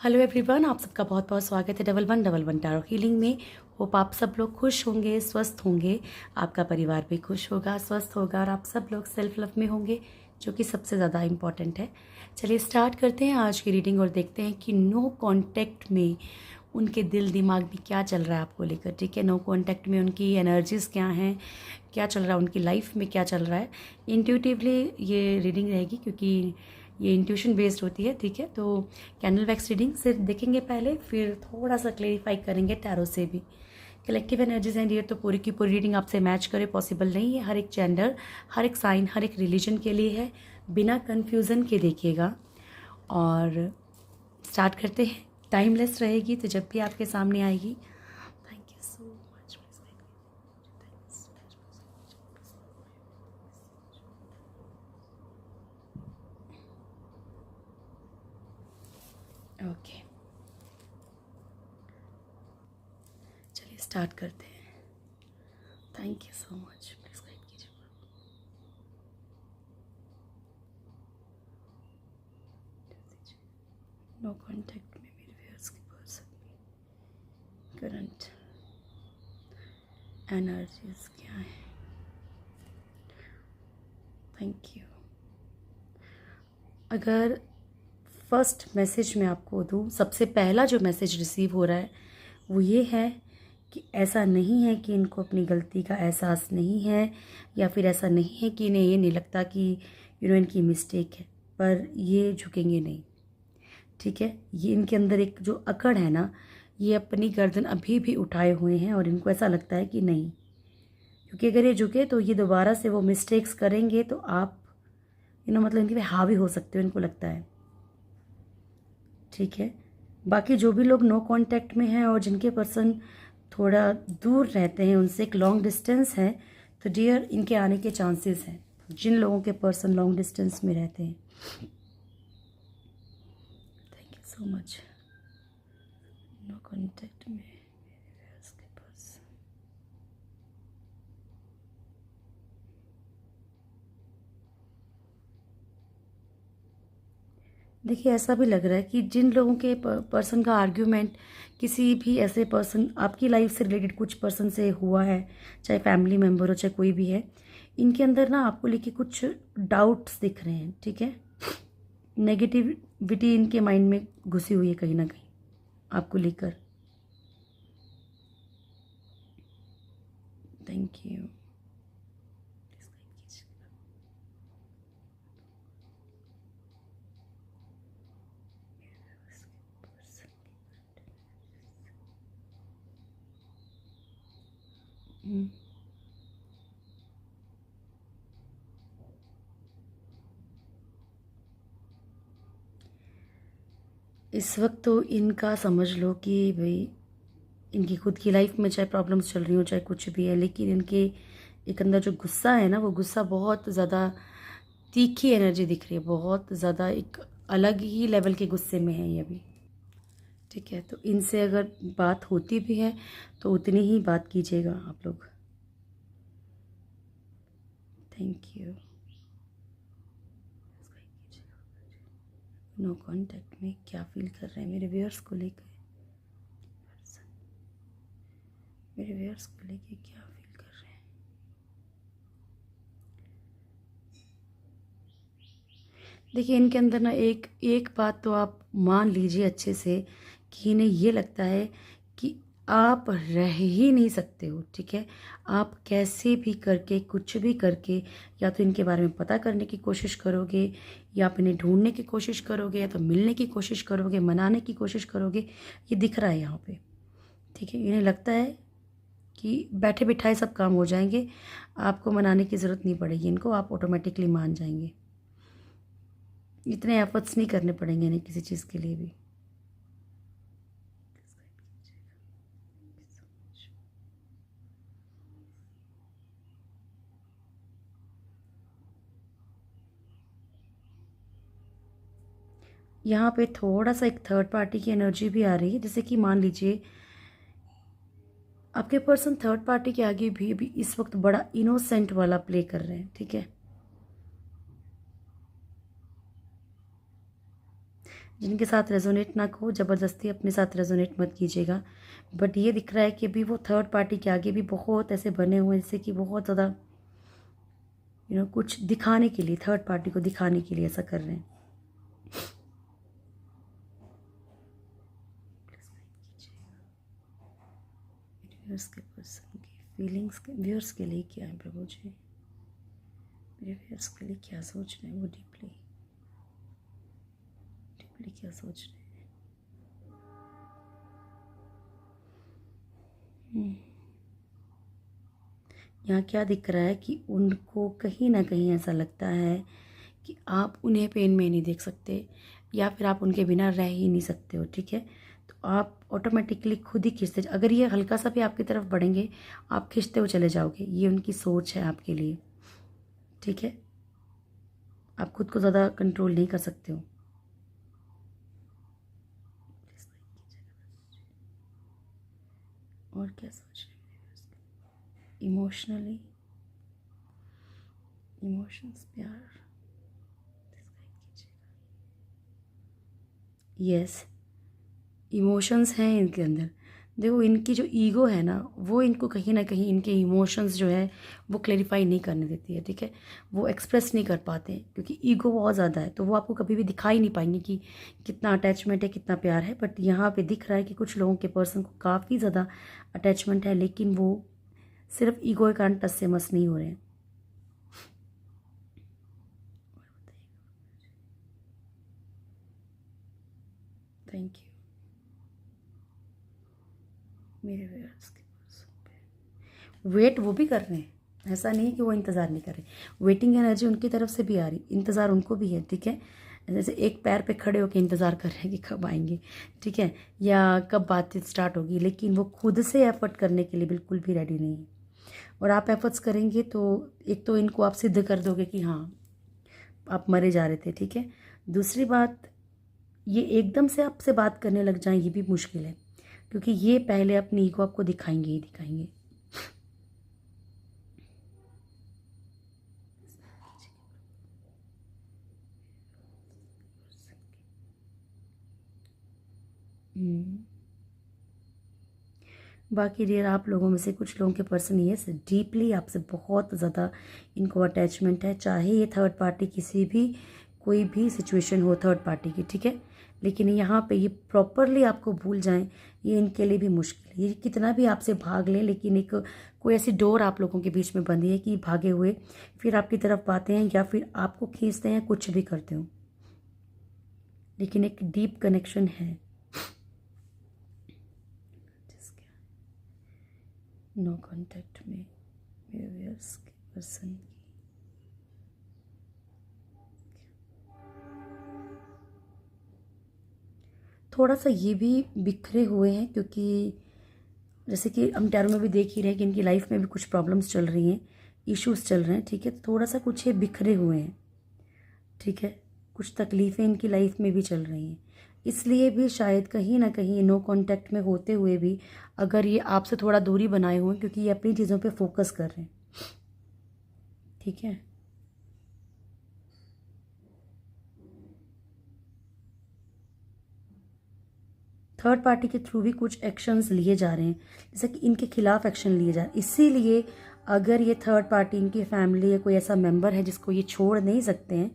Hello everyone, आप सबका बहुत बहुत स्वागत है डबल वन टैरो हीलिंग में। होप आप सब लोग खुश होंगे, स्वस्थ होंगे, आपका परिवार भी खुश होगा, स्वस्थ होगा और आप सब लोग सेल्फ लव में होंगे, जो कि सबसे ज़्यादा इम्पॉर्टेंट है। चलिए स्टार्ट करते हैं आज की रीडिंग और देखते हैं कि नो कांटेक्ट में उनके दिल दिमाग में क्या चल रहा है आपको लेकर। ठीक है, नो कांटेक्ट में उनकी एनर्जीज़ क्या हैं, क्या चल रहा है उनकी लाइफ में, क्या चल रहा है। इंट्यूटिवली ये रीडिंग रहेगी क्योंकि ये इंट्यूशन बेस्ड होती है। ठीक है, तो कैंडल वैक्स रीडिंग से देखेंगे पहले, फिर थोड़ा सा क्लेरिफाई करेंगे टैरो से भी। कलेक्टिव एनर्जीज एंड डियर तो पूरी की पूरी रीडिंग आपसे मैच करे पॉसिबल नहीं है। हर एक जेंडर, हर एक साइन, हर एक रिलीजन के लिए है। बिना कन्फ्यूज़न के देखिएगा और स्टार्ट करते हैं। टाइमलेस रहेगी तो जब भी आपके सामने आएगी। Thank you so much. Okay, चलिए स्टार्ट करते हैं। Thank you so much. Please guide कीजिए। नो कांटेक्ट में मेरे व्यूअर्स के पर्सन करंट एनर्जीज क्या है। Thank you. अगर फर्स्ट मैसेज मैं आपको दूँ, सबसे पहला जो मैसेज रिसीव हो रहा है वो ये है कि ऐसा नहीं है कि इनको अपनी गलती का एहसास नहीं है, या फिर ऐसा नहीं है कि इन्हें ये नहीं लगता कि इनकी मिस्टेक है, पर ये झुकेंगे नहीं। ठीक है, ये इनके अंदर एक जो अकड़ है ना, ये अपनी गर्दन अभी भी उठाए हुए हैं और इनको ऐसा लगता है कि नहीं, क्योंकि अगर ये झुके तो ये दोबारा से वो मिस्टेक्स करेंगे तो आप मतलब इनके पे हावी हो सकते हो, इनको लगता है। ठीक है, बाकी जो भी लोग नो कांटेक्ट में हैं और जिनके पर्सन थोड़ा दूर रहते हैं, उनसे एक लॉन्ग डिस्टेंस है, तो डियर इनके आने के चांसेस हैं। जिन लोगों के पर्सन लॉन्ग डिस्टेंस में रहते हैं, thank you so much. No contact में उसके पर्सन, देखिए ऐसा भी लग रहा है कि जिन लोगों के पर्सन का आर्ग्यूमेंट किसी भी ऐसे पर्सन, आपकी लाइफ से रिलेटेड कुछ पर्सन से हुआ है, चाहे फैमिली मेम्बर हो चाहे कोई भी है, इनके अंदर ना आपको लेके कुछ डाउट्स दिख रहे हैं। ठीक है, नेगेटिविटी इनके माइंड में घुसी हुई है कहीं ना कहीं आपको लेकर। Thank you. इस वक्त तो इनका समझ लो कि भाई इनकी खुद की लाइफ में चाहे प्रॉब्लम्स चल रही हो चाहे कुछ भी है, लेकिन इनके एक अंदर जो गुस्सा है ना, वो गुस्सा बहुत ज़्यादा तीखी एनर्जी दिख रही है, बहुत ज़्यादा एक अलग ही लेवल के गुस्से में है ये अभी। ठीक है, तो इनसे अगर बात होती भी है तो उतनी ही बात कीजिएगा आप लोग। Thank you. नो कांटेक्ट में क्या फील कर रहे हैं मेरे व्यूअर्स को लेकर, मेरे व्यूअर्स को लेकर क्या फील कर रहे हैं। देखिए इनके अंदर ना एक एक बात तो आप मान लीजिए अच्छे से, कि इन्हें ये लगता है कि आप रह ही नहीं सकते हो। ठीक है, आप कैसे भी करके, कुछ भी करके, या तो इनके बारे में पता करने की कोशिश करोगे, या आप इन्हें ढूंढने की कोशिश करोगे, या तो मिलने की कोशिश करोगे, मनाने की कोशिश करोगे। ये दिख रहा है यहाँ पे। ठीक है, इन्हें लगता है कि बैठे बिठाए सब काम हो जाएंगे, आपको मनाने की ज़रूरत नहीं पड़ेगी इनको, आप ऑटोमेटिकली मान जाएंगे। इतने एफर्ट्स नहीं करने पड़ेंगे इन्हें किसी चीज़ के लिए भी। यहाँ पे थोड़ा सा एक थर्ड पार्टी की एनर्जी भी आ रही है, जैसे कि मान लीजिए आपके पर्सन थर्ड पार्टी के आगे भी इस वक्त बड़ा इनोसेंट वाला प्ले कर रहे हैं। ठीक है, जिनके साथ रेजोनेट ना हो, ज़बरदस्ती अपने साथ रेजोनेट मत कीजिएगा। बट ये दिख रहा है कि अभी वो थर्ड पार्टी के आगे भी बहुत ऐसे बने हुए हैं जैसे कि बहुत ज़्यादा कुछ दिखाने के लिए, थर्ड पार्टी को दिखाने के लिए ऐसा कर रहे हैं। व्यूअर्स के पर्सन की फीलिंग्स के, व्यूअर्स के लिए क्या है प्रभु जी, मेरे व्यूअर्स के लिए क्या सोच रहे हैं वो डीपली क्या सोच रहे हैं। यहाँ क्या दिख रहा है कि उनको कहीं ना कहीं ऐसा लगता है कि आप उन्हें पेन में नहीं देख सकते, या फिर आप उनके बिना रह ही नहीं सकते हो। ठीक है, तो आप ऑटोमेटिकली खुद ही खींचते, अगर ये हल्का सा भी आपकी तरफ बढ़ेंगे आप खींचते हुए चले जाओगे। ये उनकी सोच है आपके लिए। ठीक है, आप खुद को ज़्यादा कंट्रोल नहीं कर सकते हो। और क्या सोच रहे हैं इमोशनली, इमोशंस, प्यार। यस, इमोशंस हैं इनके अंदर। देखो, इनकी जो ईगो है ना, वो इनको कहीं ना कहीं इनके इमोशंस जो है वो क्लैरिफाई नहीं करने देती है। ठीक है, वो एक्सप्रेस नहीं कर पाते हैं क्योंकि ईगो बहुत ज़्यादा है, तो वो आपको कभी भी दिखा ही नहीं पाएंगे कि कितना अटैचमेंट है, कितना प्यार है। बट यहाँ पे दिख रहा है कि कुछ लोगों के पर्सन को काफ़ी ज़्यादा अटैचमेंट है, लेकिन वो सिर्फ ईगो के कारण टस से मस नहीं हो रहे हैं। थैंक यू मेरे व्यूअर्स के पर्सन। वेट वो भी कर रहे हैं, ऐसा नहीं कि वो इंतज़ार नहीं कर रहे। वेटिंग एनर्जी उनकी तरफ से भी आ रही, इंतज़ार उनको भी है। ठीक है, जैसे एक पैर पे खड़े होकर इंतज़ार कर रहे हैं कि कब आएंगे, ठीक है, या कब बातचीत स्टार्ट होगी, लेकिन वो खुद से एफर्ट करने के लिए बिल्कुल भी रेडी नहीं है। और आप एफर्ट्स करेंगे तो एक तो इनको आप सिद्ध कर दोगे कि हाँ आप मरे जा रहे थे। ठीक है, दूसरी बात, ये एकदम से आपसे बात करने लग जाएं ये भी मुश्किल है, क्योंकि ये पहले अपनी ईगो आपको दिखाएंगे ही दिखाएंगे। बाकी डियर, आप लोगों में से कुछ लोगों के पर्सन ये डीपली आपसे बहुत ज़्यादा इनको अटैचमेंट है, चाहे ये थर्ड पार्टी किसी भी कोई भी सिचुएशन हो थर्ड पार्टी की। ठीक है, लेकिन यहाँ पे ये प्रॉपरली आपको भूल जाएं, ये इनके लिए भी मुश्किल है। ये कितना भी आपसे भाग लें, लेकिन एक कोई ऐसी डोर आप लोगों के बीच में बंधी है कि भागे हुए फिर आपकी तरफ आते हैं या फिर आपको खींचते हैं, कुछ भी करते हो, लेकिन एक डीप कनेक्शन है। नो कांटेक्ट में मेरे व्यूअर्स के पर्सन की थोड़ा सा ये भी बिखरे हुए हैं, क्योंकि जैसे कि हम टैरो में भी देख ही रहे हैं कि इनकी लाइफ में भी कुछ प्रॉब्लम्स चल रही हैं, इश्यूज चल रहे हैं। ठीक है, तो थोड़ा सा कुछ ये बिखरे हुए हैं। ठीक है, कुछ तकलीफ़ें इनकी लाइफ में भी चल रही हैं, इसलिए भी शायद कहीं ना कहीं नो कांटेक्ट में होते हुए भी अगर ये आपसे थोड़ा दूरी बनाए हुए हैं, क्योंकि ये अपनी चीज़ों पे फोकस कर रहे हैं। ठीक है, थर्ड पार्टी के थ्रू भी कुछ एक्शंस लिए जा रहे हैं, जैसे कि इनके खिलाफ एक्शन लिए जा रहे हैं। इसीलिए अगर ये थर्ड पार्टी इनकी फैमिली या कोई ऐसा मेंबर है जिसको ये छोड़ नहीं सकते हैं,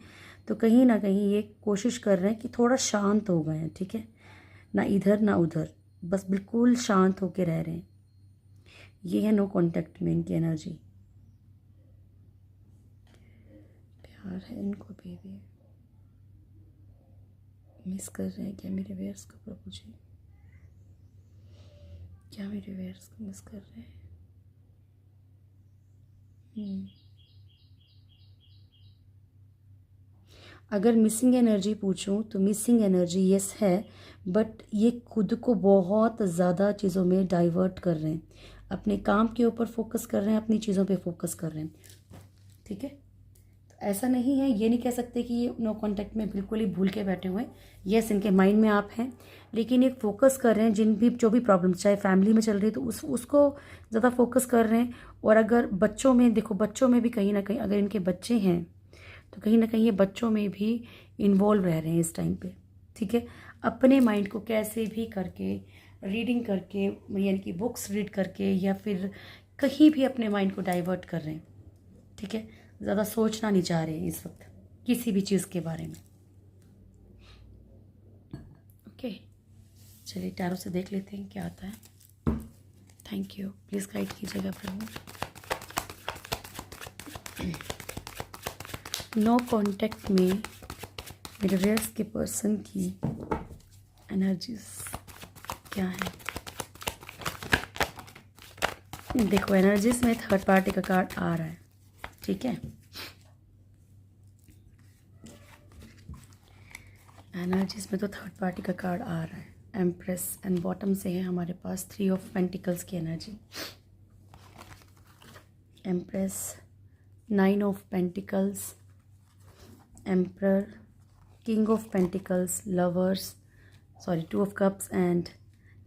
तो कहीं ना कहीं ये कोशिश कर रहे हैं कि थोड़ा शांत हो गए हैं। ठीक है, ना इधर ना उधर, बस बिल्कुल शांत होके रह रहे हैं। ये है नो कांटेक्ट में इनकी एनर्जी। प्यार है इनको, बेबी मिस कर रहे हैं क्या मेरे वेयर्स को प्रभु जी? क्या मेरे वेयर्स को मिस कर रहे हैं? अगर मिसिंग एनर्जी पूछूं तो मिसिंग एनर्जी यस है, बट ये खुद को बहुत ज़्यादा चीज़ों में डाइवर्ट कर रहे हैं, अपने काम के ऊपर फोकस कर रहे हैं, अपनी चीज़ों पे फोकस कर रहे हैं। ठीक है, तो ऐसा नहीं है, ये नहीं कह सकते कि ये नो कांटेक्ट में बिल्कुल ही भूल के बैठे हुए हैं। यस, इनके माइंड में आप हैं, लेकिन एक फोकस कर रहे हैं जो भी प्रॉब्लम्स चाहे फैमिली में चल रही है तो उसको ज़्यादा फोकस कर रहे हैं। और अगर बच्चों में देखो, बच्चों में भी कहीं ना कहीं अगर इनके बच्चे हैं तो कहीं ना कहीं ये बच्चों में भी इन्वॉल्व रह रहे हैं इस टाइम पे। ठीक है, अपने माइंड को कैसे भी करके रीडिंग करके, यानी कि बुक्स रीड करके या फिर कहीं भी अपने माइंड को डाइवर्ट कर रहे हैं। ठीक है, ज़्यादा सोचना नहीं चाह रहे हैं इस वक्त किसी भी चीज़ के बारे में। ओके, चलिए टैरो से देख लेते हैं क्या आता है। थैंक यू, प्लीज़ गाइड कीजिएगा प्रभु। नो कांटेक्ट में मेरे रेयर्स के पर्सन की एनर्जीज क्या है। देखो, एनर्जीज में थर्ड पार्टी का कार्ड आ रहा है। ठीक है, एनर्जीज में तो थर्ड पार्टी का कार्ड आ रहा है, एम्प्रेस, एंड बॉटम से है हमारे पास 3 ऑफ पेंटिकल्स की energy. Empress, 9 of pentacles, emperor, king of pentacles, lovers, 2 of cups and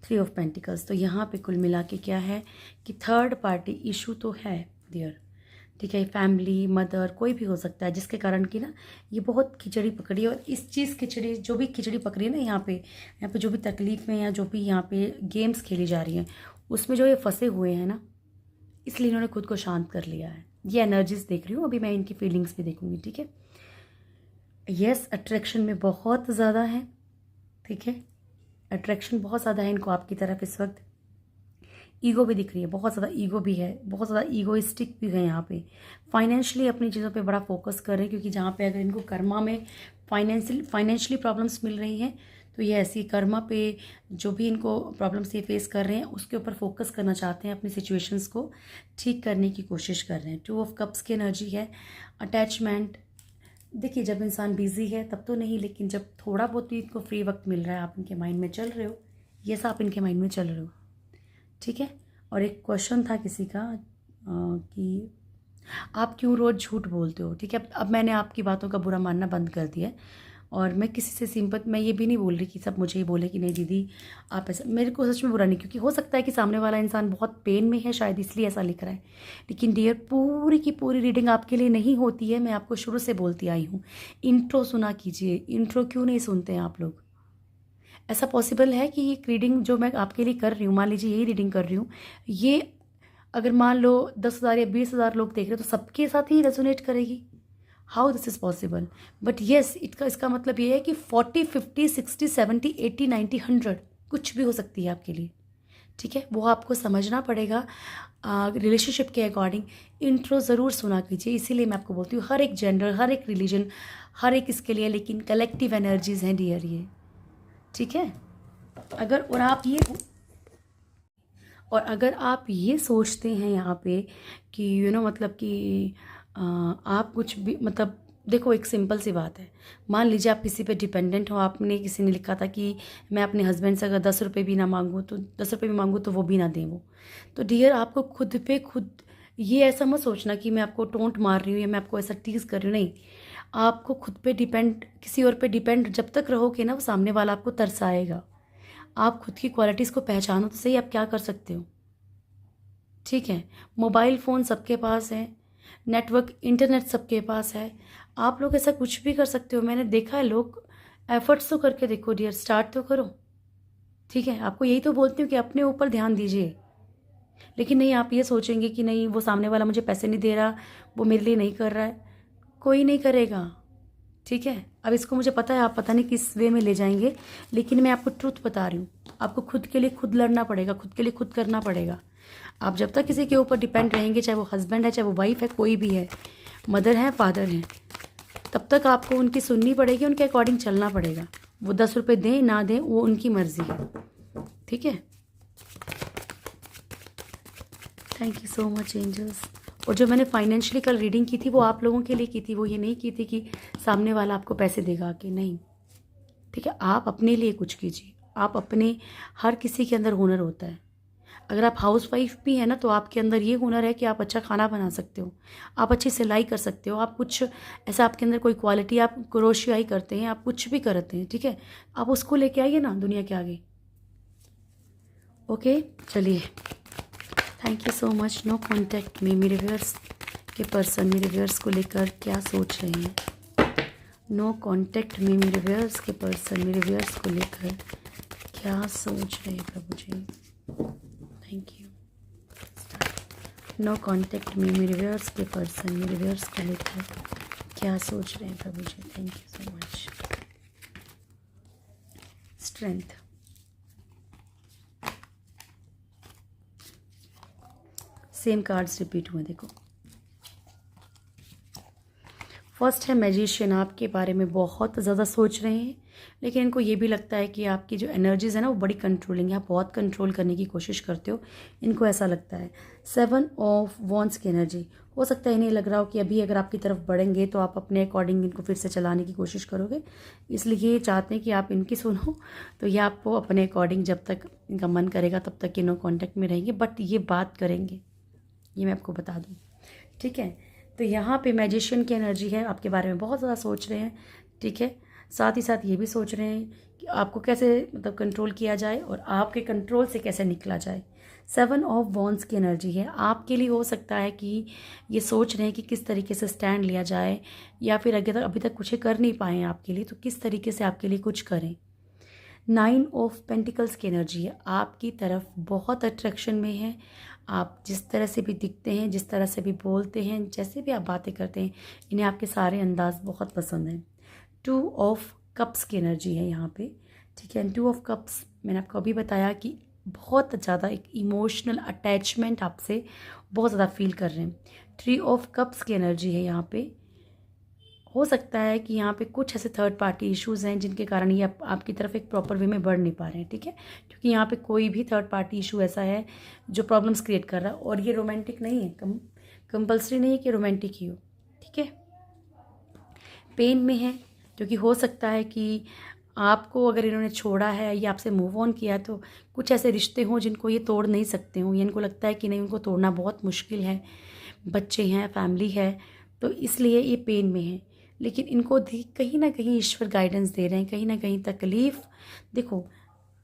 3 of pentacles. तो यहाँ पे कुल मिला के क्या है कि थर्ड पार्टी इशू तो है डियर। ठीक है, फैमिली, मदर, कोई भी हो सकता है जिसके कारण कि ना ये बहुत खिचड़ी पकड़ी है। और इस चीज़ खिचड़ी, जो भी खिचड़ी पकड़ी है ना यहाँ पे जो भी तकलीफ में या जो भी यहाँ पे गेम्स खेली जा रही हैं उसमें जो ये फंसे हुए हैं ना, इसलिए इन्होंने खुद को शांत कर लिया है। ये एनर्जीज देख रही हूँ, अभी मैं इनकी फीलिंग्स भी देखूंगी। ठीक है, यस, अट्रैक्शन में बहुत ज़्यादा है। ठीक है, अट्रैक्शन बहुत ज़्यादा है इनको आपकी तरफ इस वक्त। ईगो भी दिख रही है, बहुत ज़्यादा ईगो भी है, बहुत ज़्यादा ईगोइस्टिक भी है यहाँ पे। फाइनेंशियली अपनी चीज़ों पे बड़ा फोकस कर रहे हैं, क्योंकि जहाँ पे अगर इनको कर्मा में फाइनेंशियली प्रॉब्लम्स मिल रही हैं तो ये ऐसी कर्मा पे जो भी इनको प्रॉब्लम्स ये फेस कर रहे हैं उसके ऊपर फोकस करना चाहते हैं, अपनी सिचुएशंस को ठीक करने की कोशिश कर रहे हैं। 2 ऑफ कप्स की एनर्जी है, अटैचमेंट। देखिए, जब इंसान बिजी है तब तो नहीं, लेकिन जब थोड़ा बहुत भी इनको फ्री वक्त मिल रहा है, आप इनके माइंड में चल रहे हो, यस आप इनके माइंड में चल रहे हो। ठीक है, और एक क्वेश्चन था किसी का कि आप क्यों रोज़ झूठ बोलते हो। ठीक है, अब मैंने आपकी बातों का बुरा मानना बंद कर दिया है, और मैं किसी से सिंपत, मैं ये भी नहीं बोल रही कि सब मुझे ही बोले कि नहीं दीदी आप ऐसा, मेरे को सच में बुरा नहीं, क्योंकि हो सकता है कि सामने वाला इंसान बहुत पेन में है शायद इसलिए ऐसा लिख रहा है। लेकिन डियर, पूरी की पूरी रीडिंग आपके लिए नहीं होती है, मैं आपको शुरू से बोलती आई हूँ। इंट्रो सुना कीजिए। इंट्रो क्यों नहीं सुनते हैं आप लोग? ऐसा पॉसिबल है कि ये रीडिंग जो मैं आपके लिए कर रही हूँ, मान लीजिए यही रीडिंग कर रही हूँ, ये अगर मान लो 10,000 या 20,000 लोग देख रहे हैं तो सबके साथ ही रेजोनेट करेगी? How this is possible? But yes, इसका मतलब ये है कि 40, 50, 60, 70, 80, 90, 100 कुछ भी हो सकती है आपके लिए। ठीक है, वो आपको समझना पड़ेगा रिलेशनशिप के अकॉर्डिंग। इंट्रो ज़रूर सुना कीजिए, इसीलिए मैं आपको बोलती हूँ हर एक जेंडर, हर एक रिलीजन, हर एक इसके लिए, लेकिन कलेक्टिव एनर्जीज हैं डियर ये। ठीक है, अगर आप ये सोचते हैं यहाँ पे कि मतलब कि आप कुछ भी, मतलब देखो, एक सिंपल सी बात है, मान लीजिए आप किसी पे डिपेंडेंट हो, आपने किसी ने लिखा था कि मैं अपने हस्बैंड से अगर 10 रुपये भी ना मांगूँ तो 10 रुपये भी मांगूँ तो वो भी ना दें वो। तो डियर, आपको खुद पे खुद ये ऐसा मत सोचना कि मैं आपको टोंट मार रही हूँ या मैं आपको ऐसा टीज़ कर रही हूँ, नहीं। आपको खुद पे डिपेंड, किसी और पे डिपेंड जब तक रहोगे ना, वो सामने वाला आपको तरसाएगा। आप खुद की क्वालिटीज़ को पहचानो तो सही, आप क्या कर सकते हो। ठीक है, मोबाइल फ़ोन सबके पास है, नेटवर्क इंटरनेट सबके पास है, आप लोग ऐसा कुछ भी कर सकते हो। मैंने देखा है, लोग एफर्ट्स तो करके देखो डियर, स्टार्ट तो करो। ठीक है, आपको यही तो बोलती हूँ कि अपने ऊपर ध्यान दीजिए। लेकिन नहीं, आप ये सोचेंगे कि नहीं वो सामने वाला मुझे पैसे नहीं दे रहा, वो मेरे लिए नहीं कर रहा है, कोई नहीं करेगा। ठीक है, अब इसको मुझे पता है आप पता नहीं किस वे में ले जाएंगे, लेकिन मैं आपको ट्रुथ बता रही हूँ। आपको खुद के लिए खुद लड़ना पड़ेगा, खुद के लिए खुद करना पड़ेगा। आप जब तक किसी के ऊपर डिपेंड रहेंगे, चाहे वो हस्बैंड है, चाहे वो वाइफ है, कोई भी है, मदर है, फादर है, तब तक आपको उनकी सुननी पड़ेगी, उनके अकॉर्डिंग चलना पड़ेगा। वो 10 रुपये दें ना दें वो उनकी मर्जी है। ठीक है, thank you so much angels. और जो मैंने फाइनेंशियली कल रीडिंग की थी वो आप लोगों के लिए की थी, वो ये नहीं की थी कि सामने वाला आपको पैसे देगा कि नहीं। ठीक है, आप अपने लिए कुछ कीजिए। आप अपने, हर किसी के अंदर हुनर होता है। अगर आप हाउस वाइफ भी हैं ना, तो आपके अंदर ये हुनर है कि आप अच्छा खाना बना सकते हो, आप अच्छी सिलाई कर सकते हो, आप कुछ ऐसा आपके अंदर कोई क्वालिटी, आप क्रोशियाई करते हैं, आप कुछ भी करते हैं। ठीक है, आप उसको लेके आइए ना दुनिया के आगे। ओके, चलिए, thank you so much. No contact में मेरे व्यूअर्स के पर्सन मेरे व्यूअर्स को लेकर क्या सोच रहे हैं, नो कांटेक्ट में मेरे व्यूअर्स के पर्सन मेरे व्यूअर्स को लेकर क्या सोच रहे हैं प्रभु जी। Thank you. नो कांटेक्ट में मेरे व्यूअर्स के पर्सन मेरे व्यूअर्स को लेकर क्या सोच रहे हैं प्रभु जी। Thank you so much. Strength, same cards repeat हुए देखो। फर्स्ट है मैजिशियन, आपके बारे में बहुत ज़्यादा सोच रहे हैं, लेकिन इनको ये भी लगता है कि आपकी जो एनर्जीज़ है ना वो बड़ी कंट्रोलिंग है, आप बहुत कंट्रोल करने की कोशिश करते हो, इनको ऐसा लगता है। 7 ऑफ वॉन्ड्स की एनर्जी, हो सकता है इन्हें लग रहा हो कि अभी अगर आपकी तरफ बढ़ेंगे तो आप अपने अकॉर्डिंग इनको फिर से चलाने की कोशिश करोगे, इसलिए ये चाहते हैं कि आप इनकी सुनो, तो ये आपको अपने अकॉर्डिंग जब तक इनका मन करेगा तब तक ये नो कॉन्टैक्ट में रहेंगे, बट ये बात करेंगे, ये मैं आपको बता दूँ, ठीक है। तो यहाँ पे मैजिशियन की एनर्जी है, आपके बारे में बहुत ज़्यादा सोच रहे हैं, ठीक है। साथ ही साथ ये भी सोच रहे हैं कि आपको कैसे मतलब कंट्रोल किया जाए और आपके कंट्रोल से कैसे निकला जाए। 7 ऑफ वॉन्ड्स की एनर्जी है, आपके लिए हो सकता है कि ये सोच रहे हैं कि किस तरीके से स्टैंड लिया जाए, या फिर अभी तक कुछ कर नहीं पाए हैं आपके लिए, तो किस तरीके से आपके लिए कुछ करें। 9 ऑफ पेंटिकल्स की एनर्जी है, आपकी तरफ बहुत अट्रैक्शन में है, आप जिस तरह से भी दिखते हैं, जिस तरह से भी बोलते हैं, जैसे भी आप बातें करते हैं, इन्हें आपके सारे अंदाज बहुत पसंद हैं। 2 ऑफ कप्स की एनर्जी है यहाँ पे, ठीक है। 2 ऑफ कप्स मैंने आपको अभी बताया कि बहुत ज़्यादा एक इमोशनल अटैचमेंट आपसे बहुत ज़्यादा फील कर रहे हैं। 3 ऑफ कप्स की एनर्जी है यहाँ पे, हो सकता है कि यहाँ पे कुछ ऐसे थर्ड पार्टी इश्यूज़ हैं जिनके कारण ये आपकी तरफ एक प्रॉपर वे में बढ़ नहीं पा रहे हैं, ठीक है। क्योंकि यहाँ पे कोई भी थर्ड पार्टी इशू ऐसा है जो प्रॉब्लम्स क्रिएट कर रहा है, और ये रोमांटिक नहीं है, कंपल्सरी नहीं है कि रोमांटिक ही हो, ठीक है। पेन में है, क्योंकि हो सकता है कि आपको अगर इन्होंने छोड़ा है या आपसे मूव ऑन किया तो कुछ ऐसे रिश्ते हों जिनको ये तोड़ नहीं सकते हों, या इनको लगता है कि नहीं, उनको तोड़ना बहुत मुश्किल है, बच्चे हैं, फैमिली है, तो इसलिए ये पेन में है। लेकिन इनको कहीं ना कहीं ईश्वर गाइडेंस दे रहे हैं, कहीं ना कहीं तकलीफ़, देखो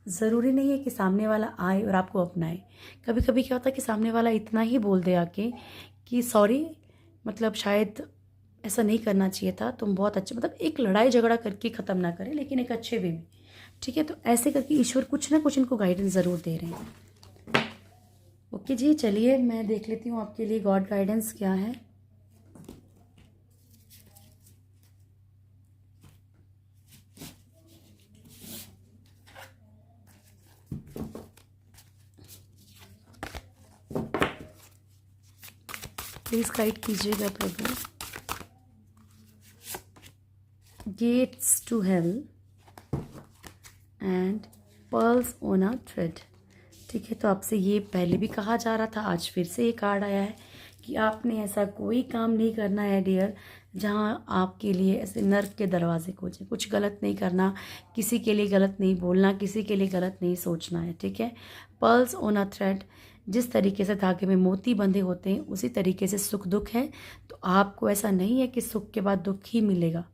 ज़रूरी नहीं है कि सामने वाला आए और आपको अपनाए, कभी कभी क्या होता है कि सामने वाला इतना ही बोल दे आके कि सॉरी, मतलब शायद ऐसा नहीं करना चाहिए था, तुम बहुत अच्छे, मतलब एक लड़ाई झगड़ा करके ख़त्म ना करें, लेकिन एक अच्छे वे में, ठीक है। तो ऐसे करके ईश्वर कुछ ना कुछ इनको गाइडेंस ज़रूर दे रहे हैं। ओके जी, चलिए मैं देख लेती हूँ आपके लिए गॉड गाइडेंस क्या है। प्लीज़ गाइड कीजिएगा प्रभु। Gates to hell and pearls on a thread, ठीक है। तो आपसे ये पहले भी कहा जा रहा था, आज फिर से ये कार्ड आया है कि आपने ऐसा कोई काम नहीं करना है डियर जहाँ आपके लिए ऐसे नर्क के दरवाजे खोजें, कुछ गलत नहीं करना, किसी के लिए गलत नहीं बोलना, किसी के लिए गलत नहीं सोचना है, ठीक है। पर्ल्स ऑन अ थ्रेड, जिस तरीके से धागे में मोती बंधे होते हैं उसी तरीके से सुख दुख है, तो आपको ऐसा नहीं है कि सुख के बाद दुख ही मिलेगा,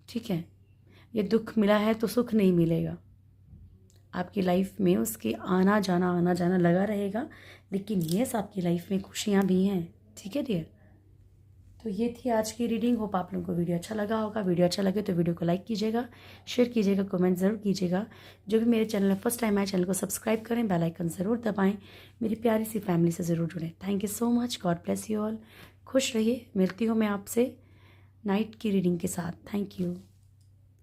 ठीक है। ये दुख मिला है तो सुख नहीं मिलेगा, आपकी लाइफ में उसके आना जाना लगा रहेगा, लेकिन येस आपकी लाइफ में खुशियाँ भी हैं, ठीक है डियर। तो ये थी आज की रीडिंग, होप आप लोगों को वीडियो अच्छा लगा होगा। वीडियो अच्छा लगे तो वीडियो को लाइक कीजिएगा, शेयर कीजिएगा, कमेंट ज़रूर कीजिएगा। जो भी मेरे चैनल में फर्स्ट टाइम आए, चैनल को सब्सक्राइब करें, बेल आइकन ज़रूर दबाएं, मेरी प्यारी सी फैमिली से ज़रूर जुड़ें। Thank you so much, God bless you all, खुश रहिए। मिलती हूँ मैं आपसे नाइट की रीडिंग के साथ। Thank you.